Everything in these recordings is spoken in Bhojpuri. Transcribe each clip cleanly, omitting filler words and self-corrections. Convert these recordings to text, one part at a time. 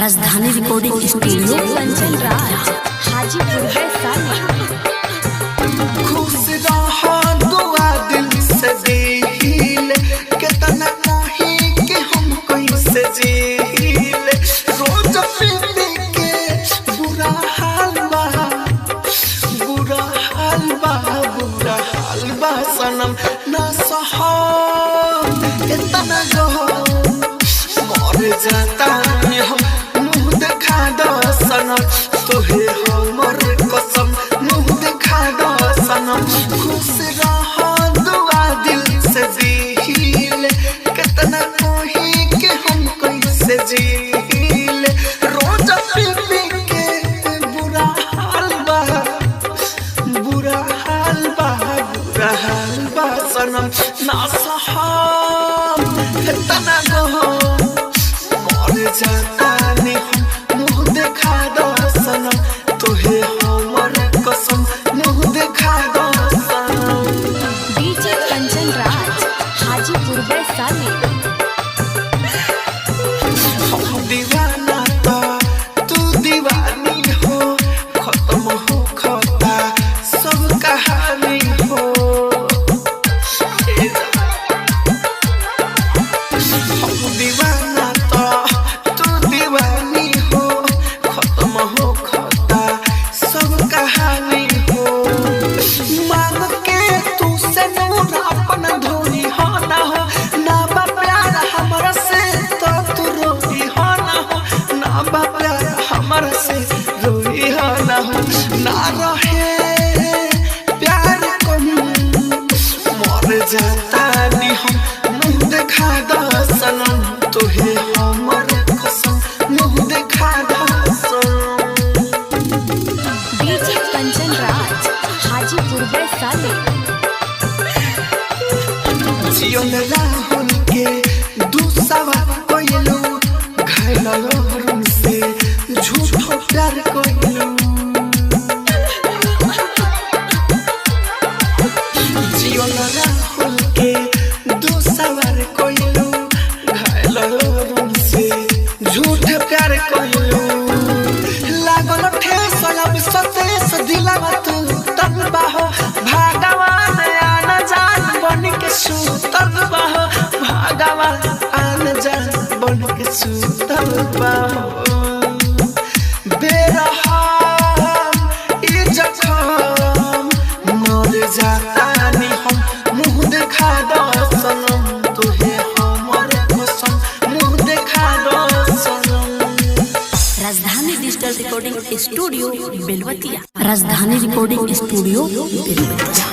राजधानी रिकॉर्डिंग स्टूडियो कंचन राज हाजीपुर है सानी। खुश रहा दुआ दिल से दिल कितना कहीं कि हम कैसे जील रोज पीने के बुरा हाल बा बुरा हाल बा बुरा हाल बा सनम ना सहा इतना जो मर जाता हम मुँह देखा दो सनम तोहे हमर कसम मुँह देखा दो सनम खुश रहा दुआ दिल से दिल कितना कहीं कि हम कैसे जील रोज पी के बुरा हाल बा बुरा हाल बा बुरा हाल बा सनम ना सहा इतना गो मर जाता नहीं हम मुँह देखा दो सनम तोहे हमर कसम मुँह देखा दो सनम। डीजे कंचन राज हाजीपुर है सानी। हम दीवाना तो तू दीवानी हो खत्म हो खता सब कहानी हो हम दीवाना तो तू दीवानी हो खत्म हो खता सब कहानी हो मांग के तू से नूर अपन धोनी हो ना बा प्यार हमरा से तो तू रोई हो ना बा प्यार हमरा से रोई हो ना रहे प्यार कम मर जाता नहीं हम मुँह देखा दो सनम तोहे हमर कसम मुँह देखा दो सनम। डीजे कंचन राज हाजीपुर है सानी। जियोन राहुल के दूसरा कोइलू घायल से झूठो प्यार कोइलू जियोन राहुल के दूसरा कोइलू घायल से झूठ प्यार कोइलू लागल ठेस लब सतेस दिलवा तू तब बाहो भगवान आन जान बन के सूतल बाहो भगवान आन जान बन के सूतल बाहो बेरहम ई जखम मर जाता नहीं हम मुँह देखा दो सनम तोहे हमर कसम मुँह देखा दो सनम। राजधानी डिजिटल रिकॉर्डिंग स्टूडियो बेलवतिया राजधानी रिकॉर्डिंग स्टूडियो बेलवतिया।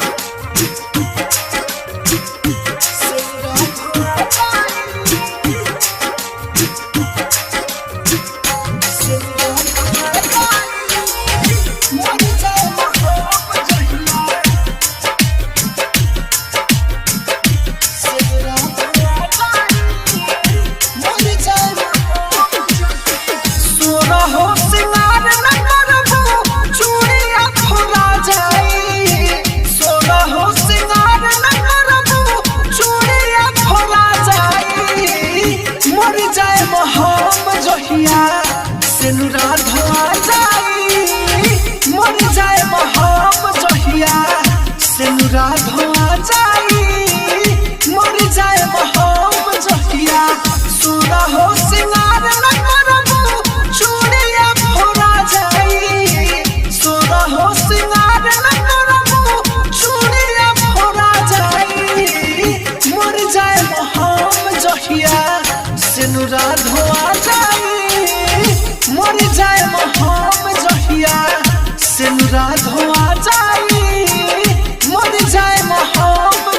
सेनुरा धोआ जाई मर जाए हम जहिया सेनुरा धोआ जाई मर जाए हम जहिया सोना हो सिंगार न करबू चूड़िया फोड़ा जाई सोना हो सिंगार न करबू चूड़िया फोड़ा जाई मर जाए हम जहिया सेनुरा धोआ जाई मर जाए हम जहिया सेनुरा धोआ जाई मर जाए हम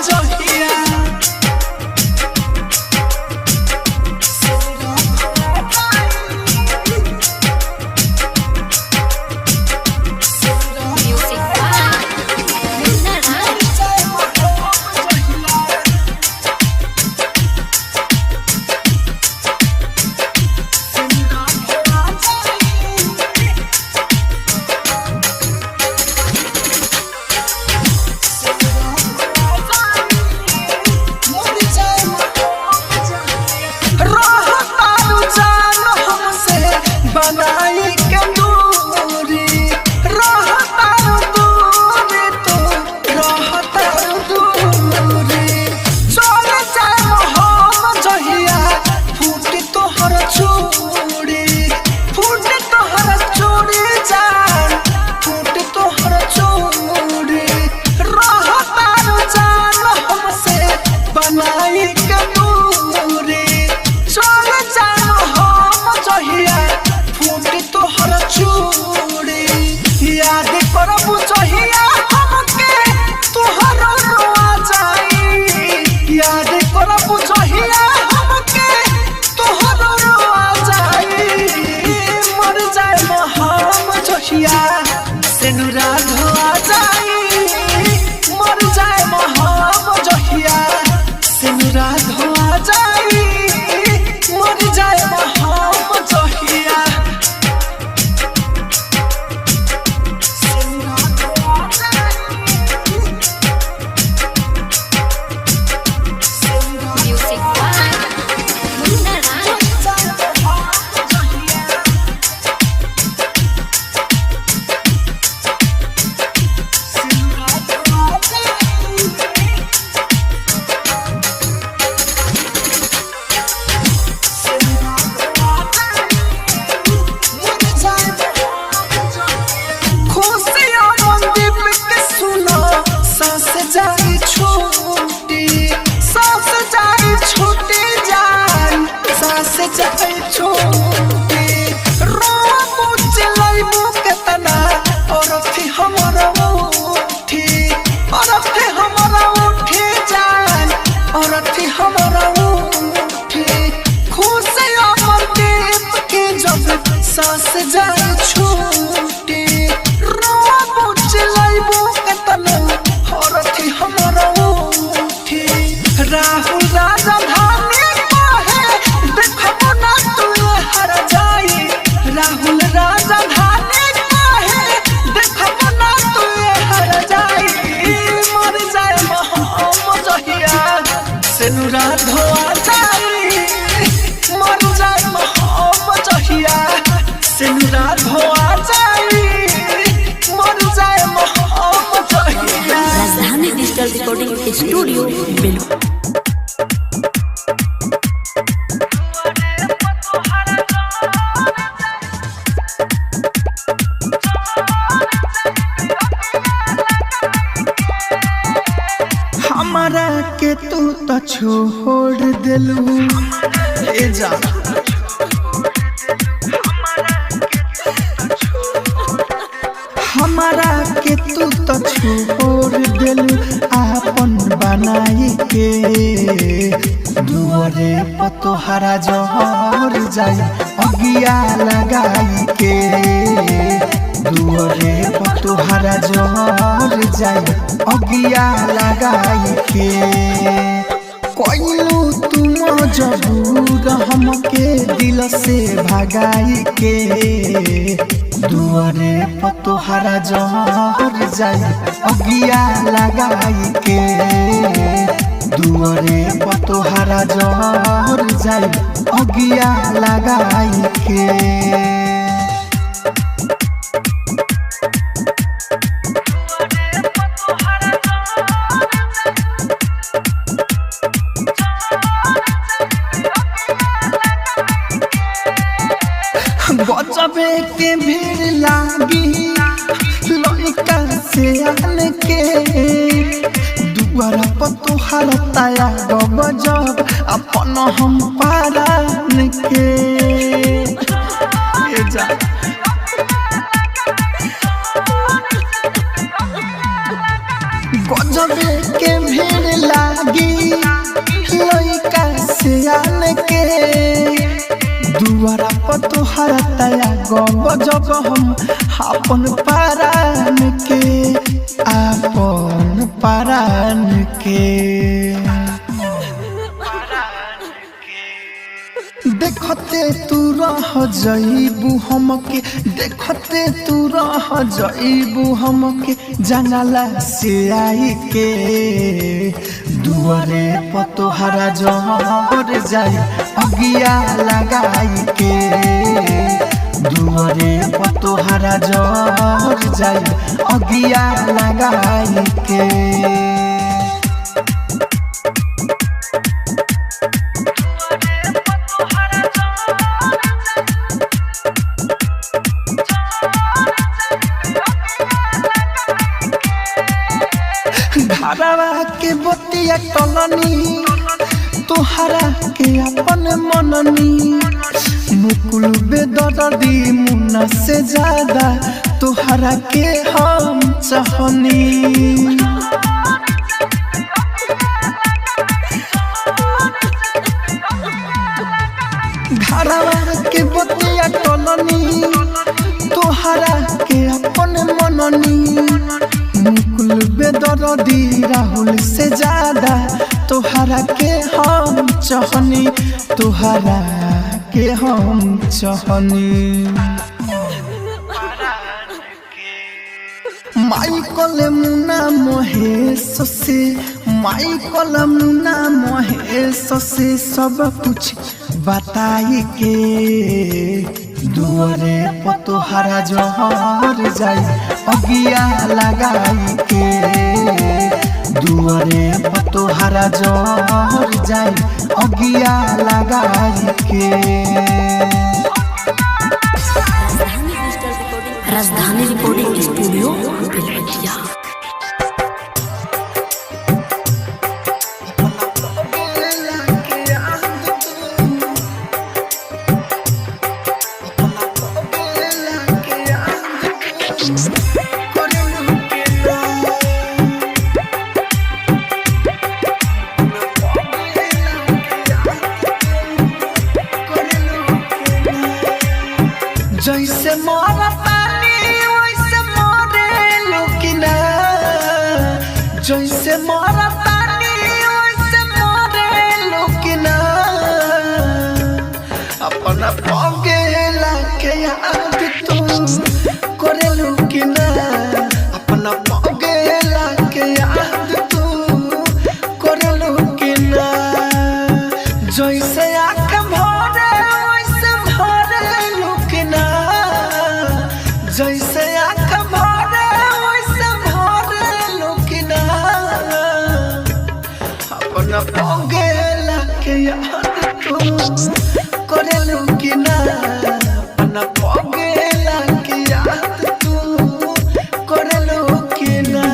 जहिया सेनुरा धोआ जाई मर जाए हम जहिया सेनुरा धोआ जाई मर जाए हम जहिया सेनुरा धोआ जाई सेनुरा म्यूजिक बाय मुन्ना राज सांस जाए छूटे रोआ बुझ लाइबो कतना हरथी हमरा उठी राहुल राजा धानी कहे देखबो ना तू हर जाई राहुल राजा धानी कहे देखबो ना तू हर जाई मर जाए हम जहिया सेनुरा धोआ जाई मर जाए हम जहिया सेनुरा धोआ जाई मर जाए हम जहिया राजधानी डिजिटल रिकॉर्डिंग स्टूडियो बेलू हमारा के तू तो छोड़ देलू ए जा हमारा के तू तो छोड़ देलू आपन बनाई के दुआरे पर तोहरा जहर जाई अगिया लगाई के दुआरे पर तोहरा जहर जाई अगिया लगाई के कोइलू तुम जबूर हमके दिल से भगाई के दुआरे पर तोहरा जहर जाई अगिया लगाई के दुआरे पर तोहरा जहर जाई अगिया लगाई के बचबे के भीड़ लागी लड़का से आन के दुआरा पर तोहर ताया गजब अपन हम पारान के जा गजबे के भीड़ लागी लड़का से आन के दुआरा पर तोहर तया गजब हम अपन पारान के देखते तू रह जईबू हमके देखते तू रह जईबू हमके जंगला से आई के दुआरे पर तोहरा जहर जाई अगिया लगाई के दुआरे पर तोहरा जहर जाई अगिया लगाई के घरवा के बतिया टलनी तोहरा के अपन मननी मुकुल बेदर्दी मुन्ना से ज्यादा तोहरा के हम चाहनी घरवा के बतिया टलनी तोहरा के बेदर्दी राहुल से ज्यादा तोहरा के हम चाहनी तोहरा के हम चाहनी माइकल मुना महेश से माइकल मुना महेश से सब कुछ बताई के दुआरे पर तोहरा जहर जाई अगिया लगाई के दुआरे पर तोहरा जहर जाई अगिया लगाई के राजधानी रिकॉर्डिंग स्टूडियो बेलवतिया। जैसे मोरा पानी वैसे मोरे लुकिना जैसे मोरा पानी वैसे मोरे लुकिना अपना पगे लाके याद तू करे लुकिना अपना पगे लाके याद तू करे लुकिना जैसे आँख भरे वैसे भरे लुकिना जैसे आँख भरे वैसे भरे लुकिना अपना पगे लाके याद तू करे लुकिना अपना पगे लाके याद तू करे लुकिना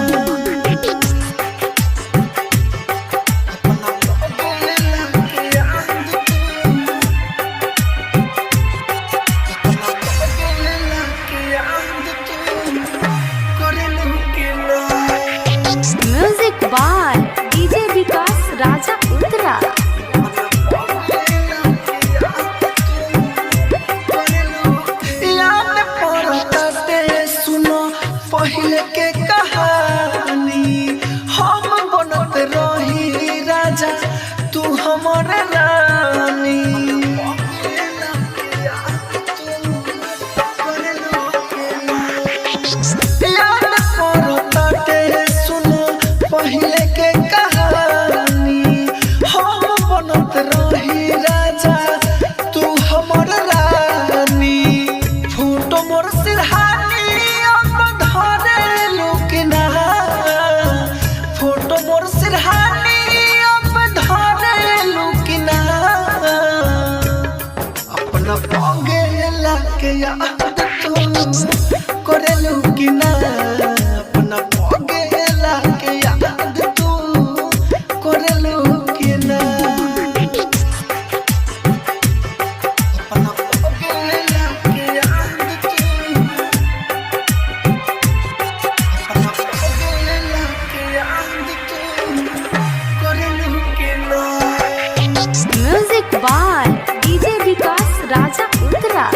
music by DJ Vikas Raja Uttara. याद पड़ते सुनो पहले के कहानी हम बनत रही राजा तू हमारे रानी याद पड़ते सुनो पहले के कहानी हम बनत रही राजा तू हमारे रानी फोटो मोर सिरहानी अब धरे लुकिना फोटो मोर सिरहानी अब धरे लुकिना अपना पगे लाके याद तू करे लुकिना अपना पगे लाके याद तू करे लुकिना अपना पगे लाके याद तू अपना पगे लाके याद तू करे लुकिना music by DJ Vikas Raja Uttara.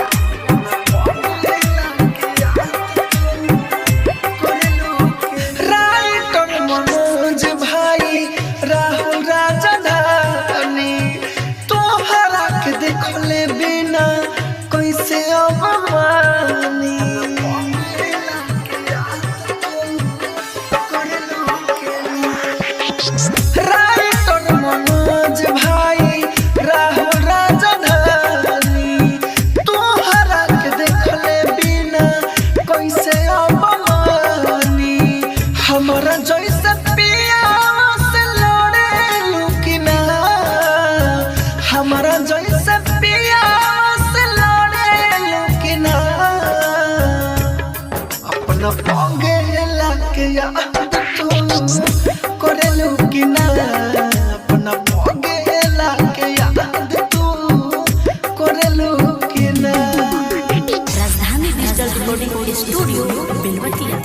Writer Manoj भाई राहुल राजधानी तोहरा के देखले बिना कैसे अब मानी राइटर मनोज भाई राहुल राजधानी तोहरा के देखले बिना कैसे अब मानी हमारा जैसे पिया से लड़े लुकिना हमारा जैसे पिया से लड़े लुकिना अपना पगे लाके याद तू करे लुकिना अपना पगे लाके याद तू करे लुकिना राजधानी डिजिटल रिकॉर्डिंग स्टूडियो बेलवतिया।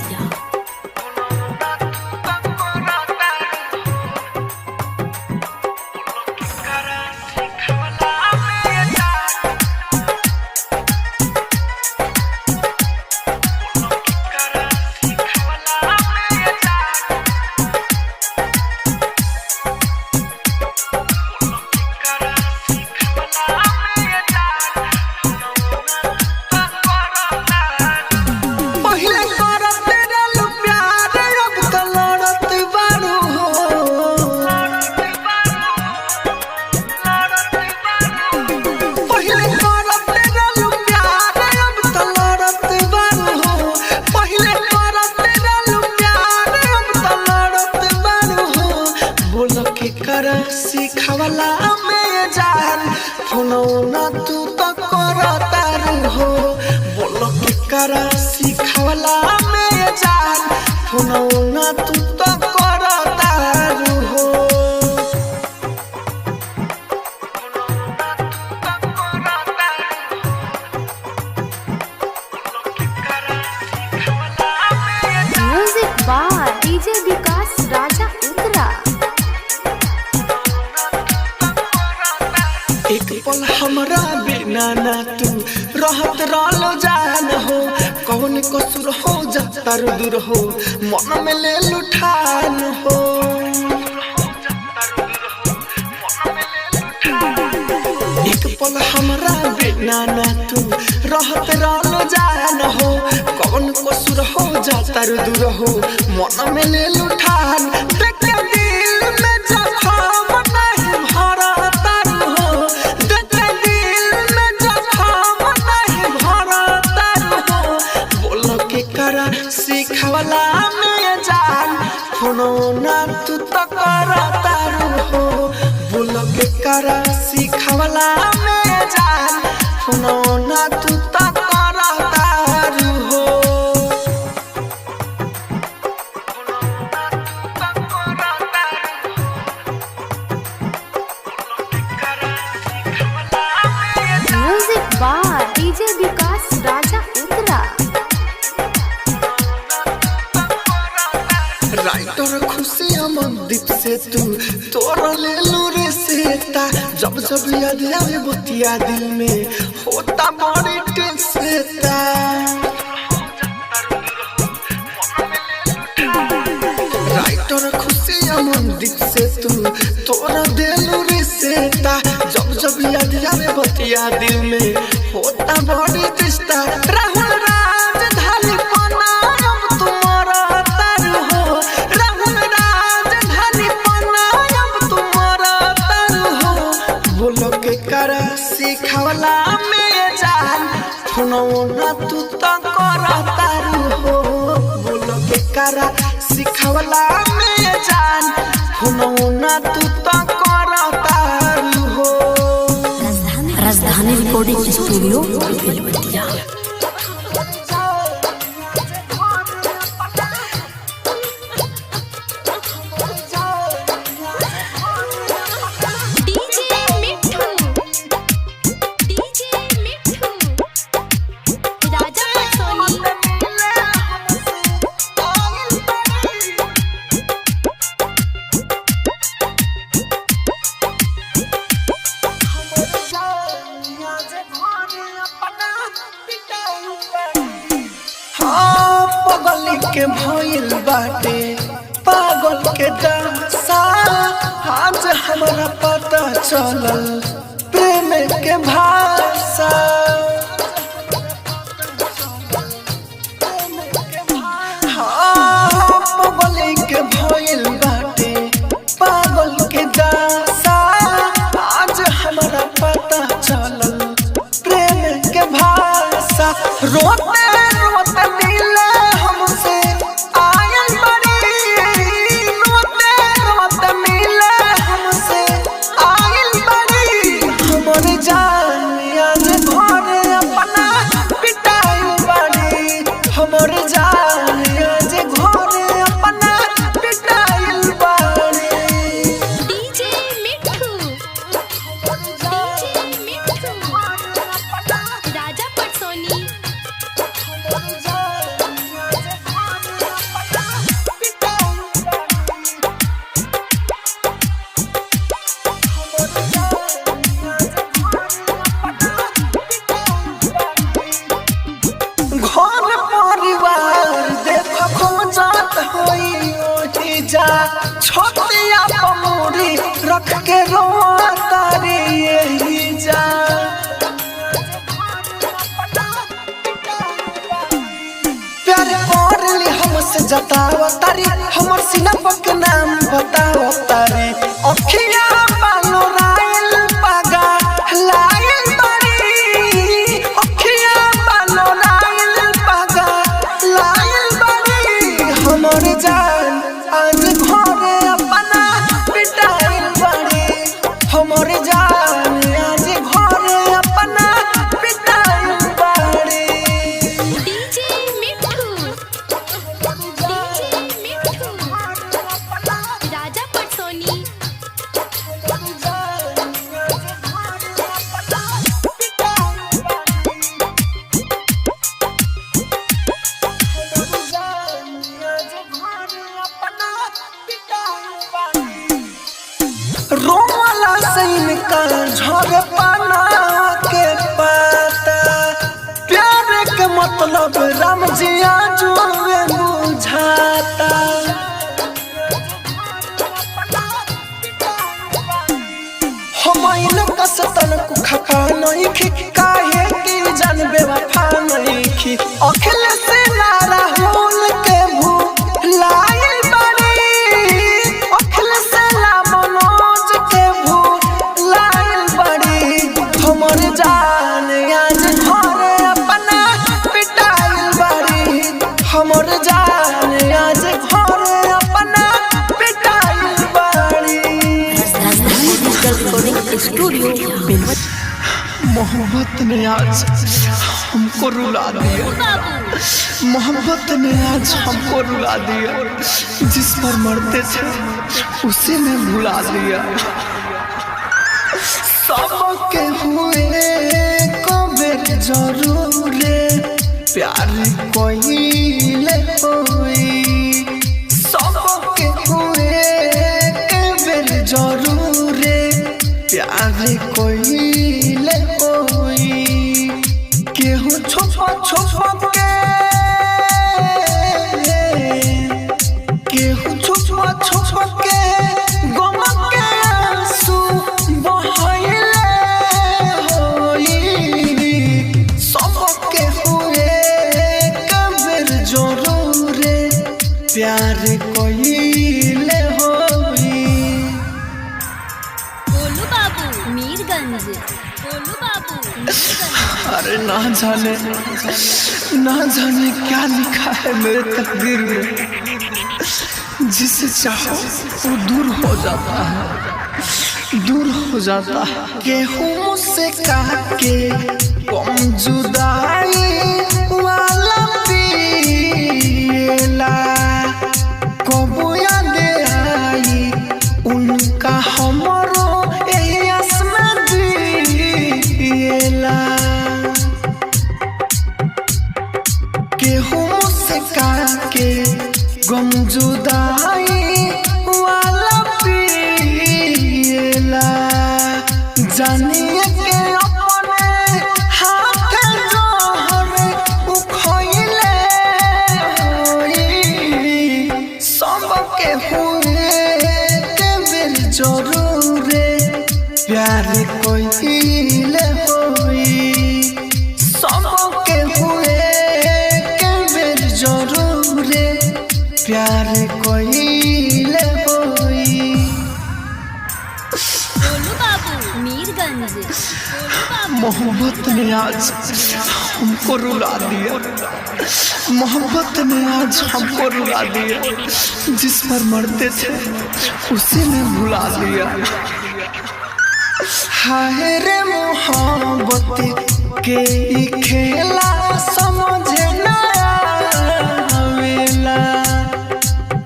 करा सिखवला में जान फोनौना तू तो करतारू हो म्यूजिक बाय डीजे विकास राजा उतरा। एक पल हमरा बिना ना तू रहत रहलो जान हो कौन कसूर हो जाता दूर हो मन में ले लुठान हो एक पल हमरा बिना ना तू रहत रहलो जान हो कौन कसूर हो जाता दूर हो मन में ले लुठान देख दिल में जखम नहीं भरता हो देख दिल में जखम नहीं भरता हो बोल के करा सिखवला में जान फोनौना तू तो करता हो बोल के करा सिखवला में जान फोनौना तू तो करता हो म्यूजिक बाय डीजे विकास राजा उतरा। राइटर खुशी अमनदीप से तू तोड़ ले लू रे सेता जब जब याद आवे बतिया दिल में होता बड़ी टेंसेता राइटर खुशी अमनदीप से तू तोड़ दे लू रे सेता जब जब याद आवे बतिया दिल में होता बड़ी टेंसेता राहुल राजधानी पना अब तुम्हारा तर हो राहुल राजधानी पना अब तुम्हारा तर हो बोलो के करा सिखवला में जान फोनौना तू तो करता हो बोलो के करा सिखवला में जान फोनौना तू तो करता हो राजधानी रिकॉर्डिंग स्टूडियो बेलवतिया। डीजे मिठू राजा पटसोनी। हाँ पगल के भइल बाटे पागल के दासा आज हमरा पता चलल प्रेम के भाषा हाँ पगल के भइल बाटे पागल के दासा आज हमरा पता चलल प्रेम के भाषा रोते रोते दिल हमसे आयल बड़ी रोते रोते मिल हमसे आयल बड़ी हमर जान आज घर अपना पिटाई बड़ी हमर जान आज घर अपना पिटाई बड़ी डीजे मिठू राजा पटसोनी। घर परिवार देखो खोजत होई ओही जा छोटिया पमूरी रख के रोता रे यही जा प्यार कर ली हमसे जताव तारी हमर सीना पर नाम बताव तारी अखिया बालो रायल पागा लायल बड़ी अखिया बालो रायल पागा लायल बड़ी हमर जान आज घरे अपना पिटाइल बड़ी हमर जान आज घरे अपना पिटाइल बड़ी मतलब राम जिया जुए बुझाता हम कसतन को खपा नहीं खी काहे की जान बेवफा नहीं खी अखिल से नारा होल के भूलाई बड़ी अखिल से ला मनोज के भूलाई बड़ी हमर जान आज घर अपना पिटाइल बड़ी हमर जान आज घर अपना पिटाइल बड़ी स्टूडियो बेलवतिया। मोहब्बत ने आज हमको रुला दिया मोहब्बत ने आज हमको रुला दिया जिस पर मरते थे उसे मैं भुला दिया सबके हुए कबर जरूर प्यार कोई ले कोई सबके हुए कबर जरूर प्यार कोई ले कोई केहू छुपा छुपा के केहू छुपा छुपा के गम के आंसू बहाइले होई सबके हुए कबर जरूर प्यार कोई ले होई गोलू बाबू मीरगंज गोलू बाबू मीरगंज। अरे ना जाने क्या लिखा है मेरे तकदीर में जिसे चाहो वो दूर हो जाता है गेहूं से काट के कम जुदाई वाला पीला कबो याद आई उनका हमरो यही आसमां दिला गेहूं से काट के गम जुदाई वाला पीला जानिए के अपने हाथ जोहर उखोइले होई सबके हुए कबर जरूर प्यार कोई ले होई सबके हुए कबर जरूर प्यार कोई ले होई गोलू बाबू मीरगंज गोलू बाबू मोहब्बत ने आज हमको रुला दिया मोहब्बत ने आज हमको रुला दिया जिस पर मरते थे उसे मैं भुला दिया हाय रे मोहब्बत के ई खेला समझे ना आवेला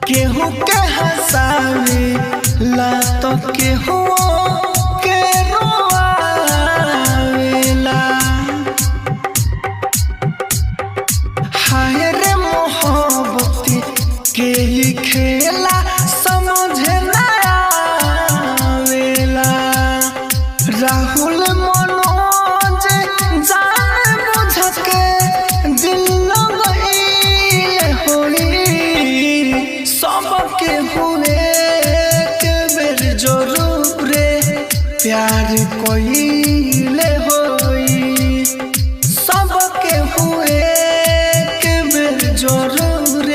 केहू के हंसावे ला तो केहू के रोआवेला हाय रे मोहब्बत के ही खेला समझे ना आवेला राहुल मनोज जान बुझ के दिल लगइले होई सबके हुए कबर जरूर प्यार कोई ले होई सबके हुए कबर जरूर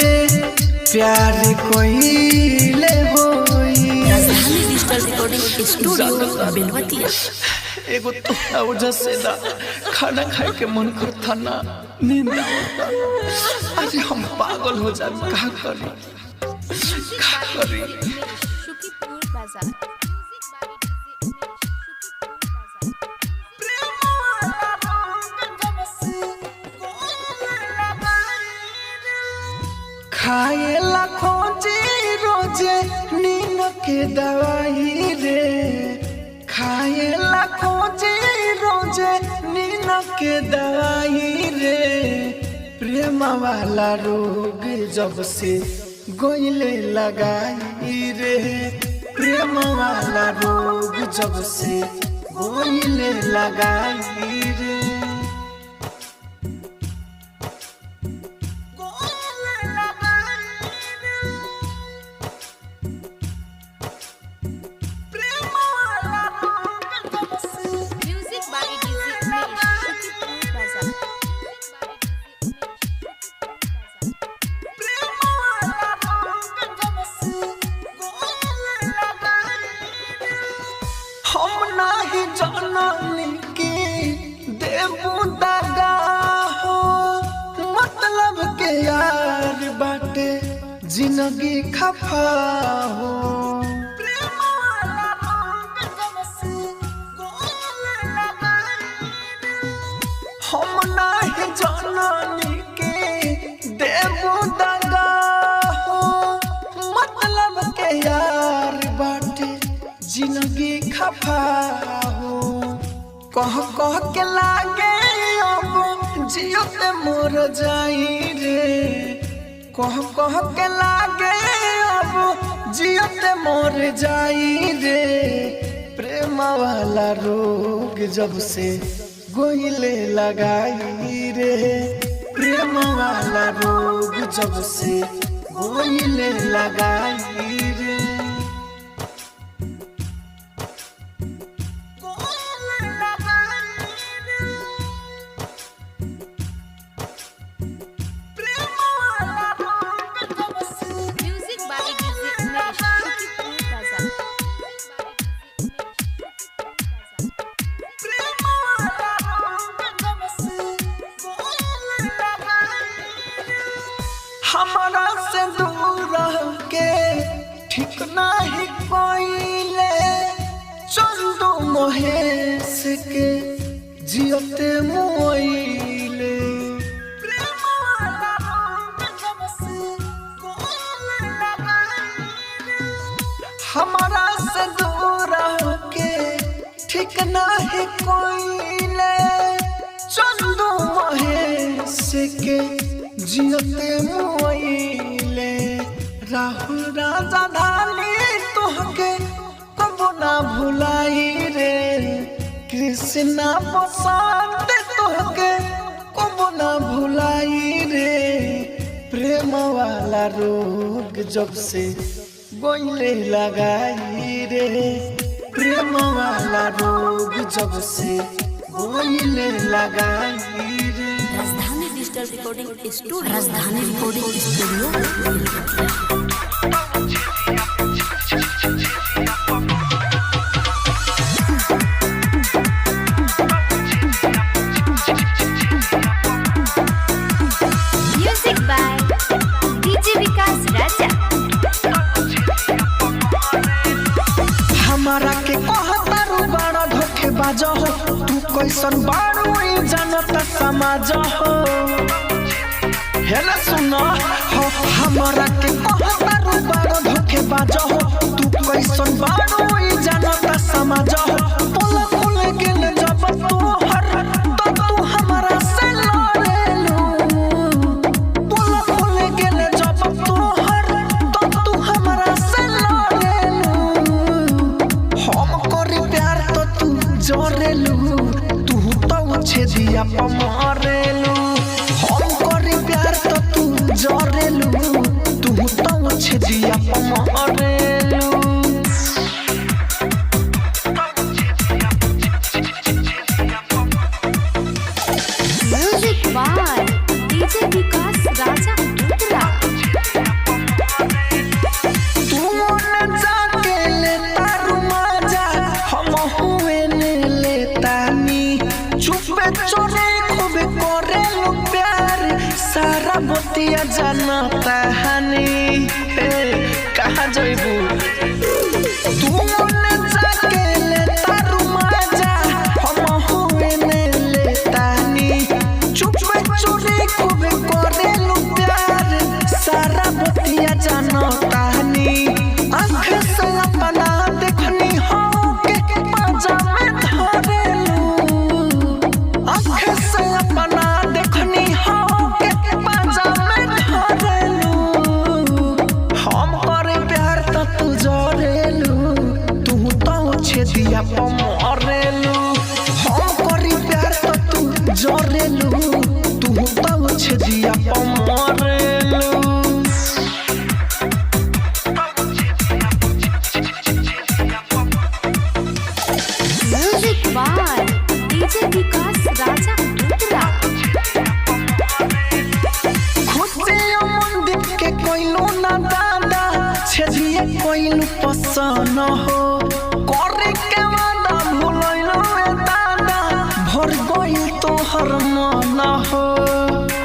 प्यार कोई ले होई राजधानी डिजिटल रिकॉर्डिंग स्टूडियो बेलवतिया। एगो तोहरा वजह से ना खाना खाए के मन करता ना नींद आता अरे हम पागल हो जाए का करी शुकीपुर बाजार खाए ला खोजी रोजे नींद के दवाई रे खाए ला खोजी रोजे नींद के दवाई रे प्रेम वाला रोग जब से गोइले लगाई रे प्रेम वाला रोग जब से गोइले लगाई रे बाटे जिंदगी खफा हो हम नहीं जाननी के देबू दगा हो मतलब के यार बाटे जिंदगी खफा हो कह कह के लागे अब जियो ते मोर जाई रे कह कह के लागे अब जियो ते मोर जाई रे प्रेम वाला रोग जब से गोइले लगाई रे प्रेम वाला रोग जब से गोइले लगाई रे म्यूजिक बाय डीजे उमेश शुक्रिया प्लाजा हमारा से दूर रह के ठीक नहीं कोइले चंदू महेश के जियते मोइले हमारा से दूर रह के ठीक नहीं कोइले चंदू महेश के जियते मोइले राहुल राजा धानी तोहके कबो ना भुलाई रे कृष्णा बसंत तोहके कबो ना भुलाई रे प्रेम वाला रोग जब से गोइले लगाई रे प्रेम वाला रोग जब से गोइले लगाई रे Rajdhani digital recording studio Rajdhani recording studio music by DJ Vikas Raja हमारा के कहतारू बड़ा धोखेबाज हो तू कैसन बारू ई जानत समाज हो हेला सुन हो हमारा के कहतारू बड़ा धोखेबाज हो तू कैसन बारू ई जानत समाज हो पोल खुल गेल जब तोहर तो तू हमारा से लड़ेलू पोल खुल गेल जब तोहर तो तू हमारा से लड़ेलू हम करी प्यार तो तू जरेलू तू तो छेदिया पर मरेलू हम करी प्यार तो तू जरेलू तू तो छेदिया पर मरेलू music by DJ Vikas Raja Uttara तू मन जाके लेता रुमाजा हम हुए ने लेतानी चुपे चोरे खूब करेलू प्यार सारा बतिया जानता हनी कहाँ जइबू तू मन जाके लेता रुमाजा हम हुए ने लेतानी चुपे चोरे खूब करेलू प्यार सारा बतिया जानता हनी आँख से अपना देखनी हो के पाजा में धरेलू आँख से अपना देखनी हो के पाजा में धरेलू हम करे प्यार तो तू जरेलू तू तो छेदिया पर मरेलू हम करे प्यार तो तू जरेलू तू तो छेदिया पर मरेलू music by DJ Vikas Raja Uttara खुशियों मंदिर के कोइलू ना दादा छेदिए कोइलू पसंद हो करे के वादा भूलैलू ए दादा भर गइल तोहर मन हो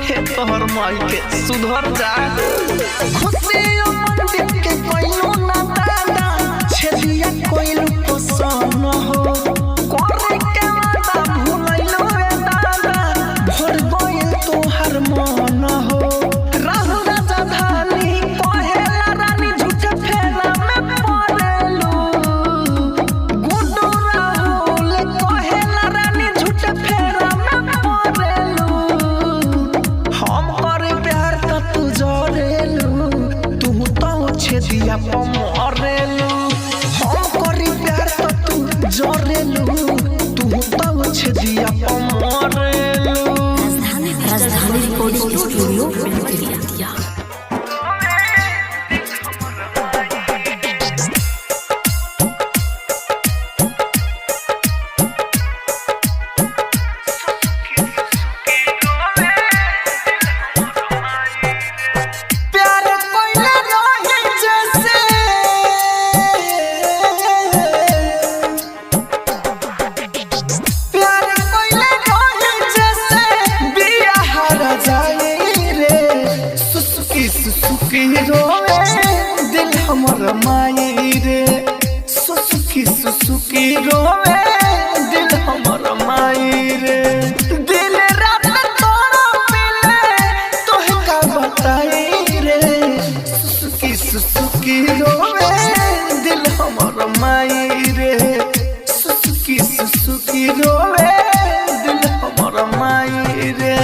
हे तोहर माई के सुधर जा खुशियों मंदिर के कोइलो ना दादा छेदिया कोइलो पसंद हो करे के वादा भूलैलो रे दादा भर गइल तोहर मन हो राहु राजा धानी कहेला रानी झूठ फेरा में पड़ेलू गुड्डू राहुल कहेला रानी झूठ फेरा में पड़ेलू हम करे प्यार त तू जरेलू तू तो छेदिया प मरेलू हम करे प्यार त तू जरेलू तू तो छेदिया प मरेलू राजधानी रिकॉर्डिंग स्टूडियो बेलवतिया। प्यार कोइले रहे जैसे प्यार कोइले रहे जैसे बिया हरा जाए रे सुसुकी सुसुकी रोए दिल हमर माई रे सुसुकी सुसुकी रोए दिल हमर माई रे दिल रात तोड़ा पिले तोहे का बताई रे सुसुकी सुसुकी रोए दिल हमर माई रे सुसुकी सुसुकी रोए दिल हमर माई रे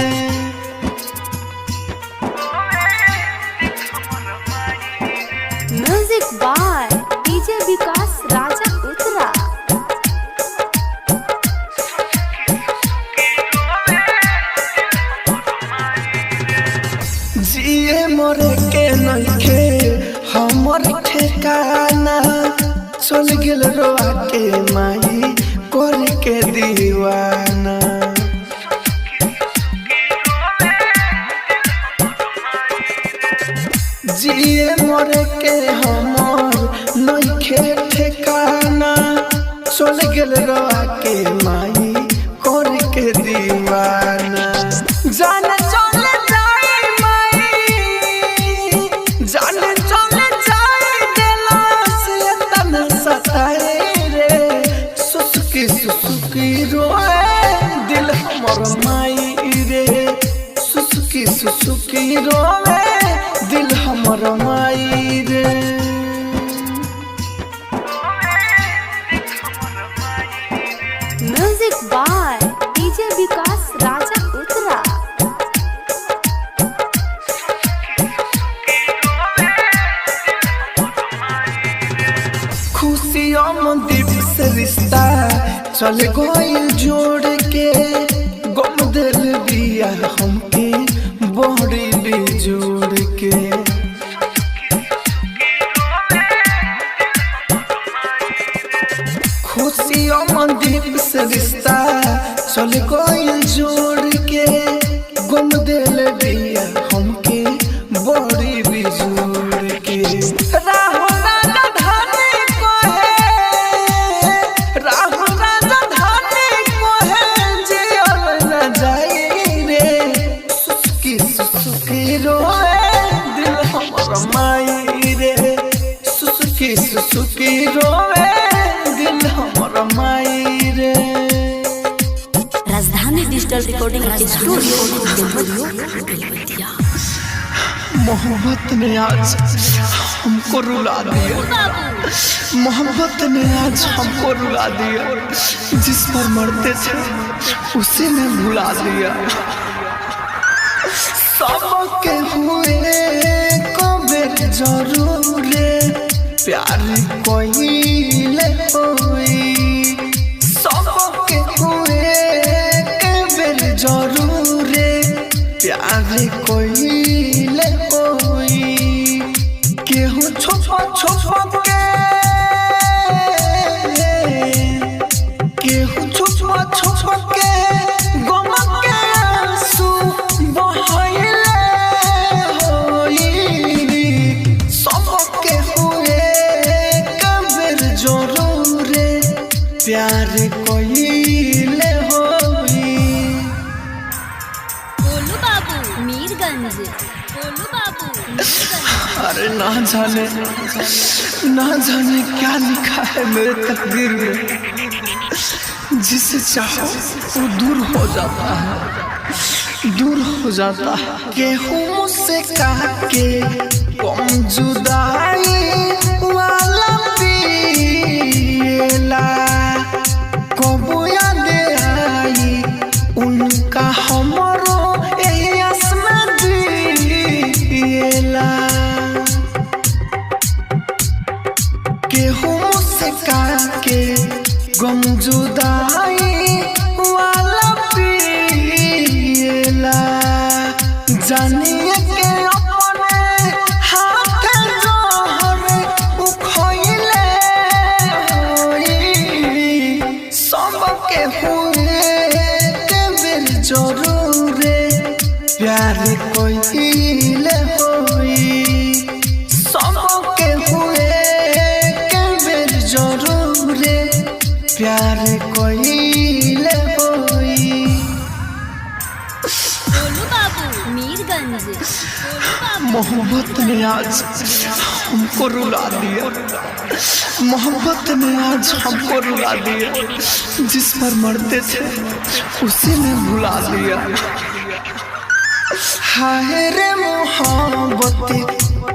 music by DJ Vikas Raja Uttara. जिए मरे के नइखे हमर ठिकाना चल गेल रोआ के माई कर के दीवाना जिए मरे के हमर नइखे ठिकाना चल गेल रोआ के माई कर के दीवाना जान चले जाए माई जान चले जाए दिला से तन सताए रे सुसुकी सुसुकी रोए दिल हमर माई रे सुसुकी सुसुकी रोए दिल हमर माई रे music by DJ Vikas Raja Uttara. खुशियों में दीप से रिश्ता चल गइल जोड़ के गम दिल दिया हमके बड़ी बेजोड़ के खुशियों में दीप से रिश्ता चल गइल जोड़ के गम दिल दिया हमके बड़ी बेजोड़ के राहु राजा धानी राहु राजा धानी जियल न जाए रे सुसुकी सुसुकी रोए दिल हमर माई रे सुसुकी सुसुकी रोए दिल हमर माई रे Rajdhani digital recording studio Belwatia. मोहब्बत ने आज हमको रुला दिया मोहब्बत ने आज हमको रुला दिया जिस पर मरते थे उसे मैं भुला दिया सबके हुए कबेर जरूर प्यार कोइले होई सबके हुए कबेर जरूर प्यार कोइले होई केहू छुपा छुपा के केहू छुपा छुपा के गम के आंसू बहाइले होई सबके हुए कबेर जरूर प्यार कोइले होई गोलू बाबू मीरगंज। मीरगंज गोलू बाबू मीरगंज। अरे ना जाने क्या लिखा है मेरे तकदीर में, जिसे चाहो वो दूर हो जाता है, दूर हो जाता है। गेहूं मुझसे काट के कम जुदाई वाला पीला, कब याद आई उनका हमरो यही आसमां दिला। गेहूं मुझसे काट के गम जुदाई वाला पीला, जानिए के अपने हाथ जोहर उखोइले होई, सबके हुए के बेर जरूरे प्यार कोइले होई, सबके हुए के बेर जरूरे प्यार कोइले होई। गोलू बाबू मीरगंज गोलू बाबू। मोहब्बत ने आज हमको रुला दिया, मोहब्बत ने आज हमको रुला दिया, जिस पर मरते थे उसी ने भुला दिया। हाय रे मोहब्बत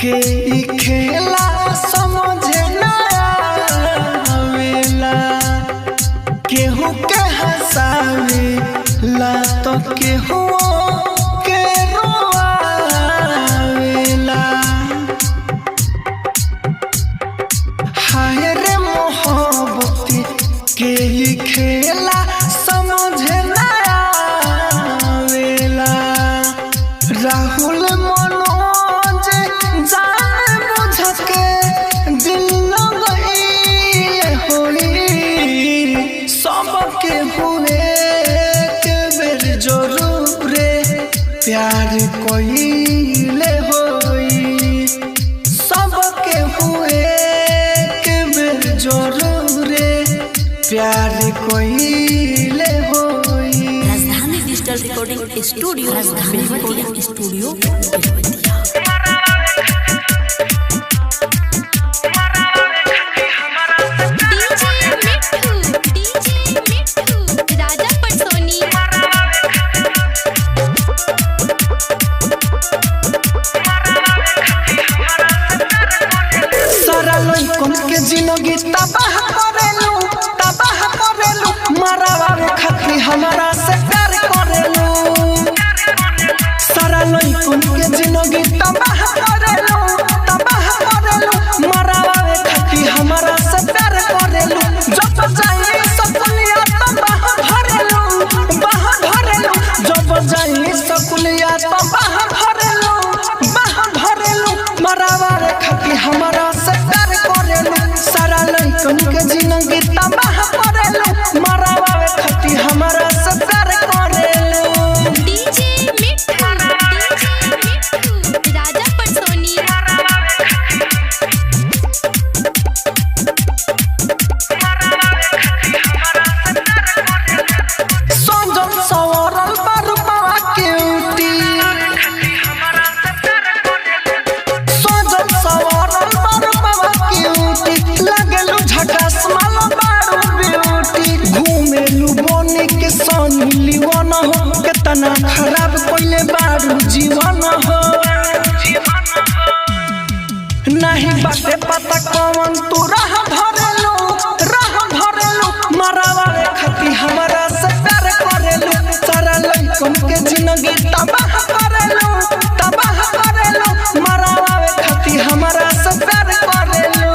के ई खेला समझे ना आवेला, केहू के हंसावे ला तो केहू के रोआवेला। हाय रे मोहब्बत के ही खेला समझे ना आवेला, राहुल मनोज जान बुझ के दिल लगइले होई, सबके हुए के बेर जरूरे प्यार कोइले होई, सबके हुए के बेर जरूरे प्यार कोइले होई। राजधानी digital recording studio Belwatia studio Belwatia. DJ मिट्ठू राजा पटसोनी। सारा लइकन के जिंदगी तबाह करेलू, तबाह करेलू, मरावा खातिर हमारा से प्यार करेलू। सारा लइकन के जिंदगी तबाह करेलू, तबाह करेलू, मरावा खातिर हमारा से प्यार करेलू। जब जाई सकुलिया तबाह भरेलू, बाह भरेलू, जब जाई सकुलिया तबाह भरेलू, बाह भरेलू, मरावा खातिर हमारा से प्यार करेलू। सारा लइकन के जिंदगी तबाह करेलू, मरावा खातिर हमारा से प्यार करेलू। डीजे मिट्ठू राजा पटसोनी। संजम सवरल बारूपावा के उटी, संजम सवरल बारूपावा के उटी, लगेलू झकास मालो बारू ब्यूटी। घूमेलू बोनी के सोनी लीवन हो, कितना खराब कोइले बारू जीवन हो। नहीं बाटे पता कौन तू राह धरेलू, राह धरेलू, मरावा खातिर हमारा से प्यार करेलू। सारा लइकन के जिंदगी तबाह करेलू, तबाह करेलू, मरावा खातिर हमारा से प्यार करेलू।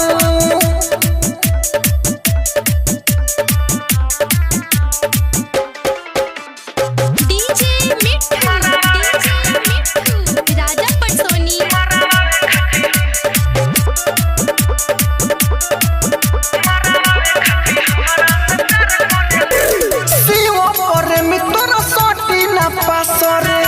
डीजे मिट्ठू राजा पटसोनी। शिव पर मित्र सोटी ना पासरे,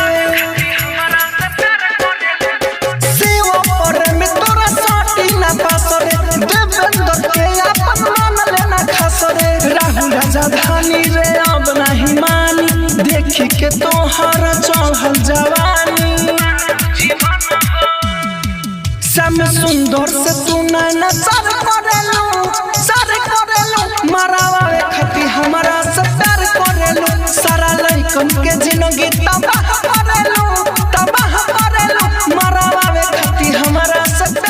शिव पर मित्र सोटी ना पासरे, देवेंद्र के अपन मान लेना खासरे। राहुल राजधानी रे अब नहीं मानी, देखी के तोहर चढ़ल जवानी। न सर करेलू मरावे खाती हमारा सत्तर करेलू सारा लइकन के जिंदगी तबाह करेलू मरावे खाती हमारा सत्तर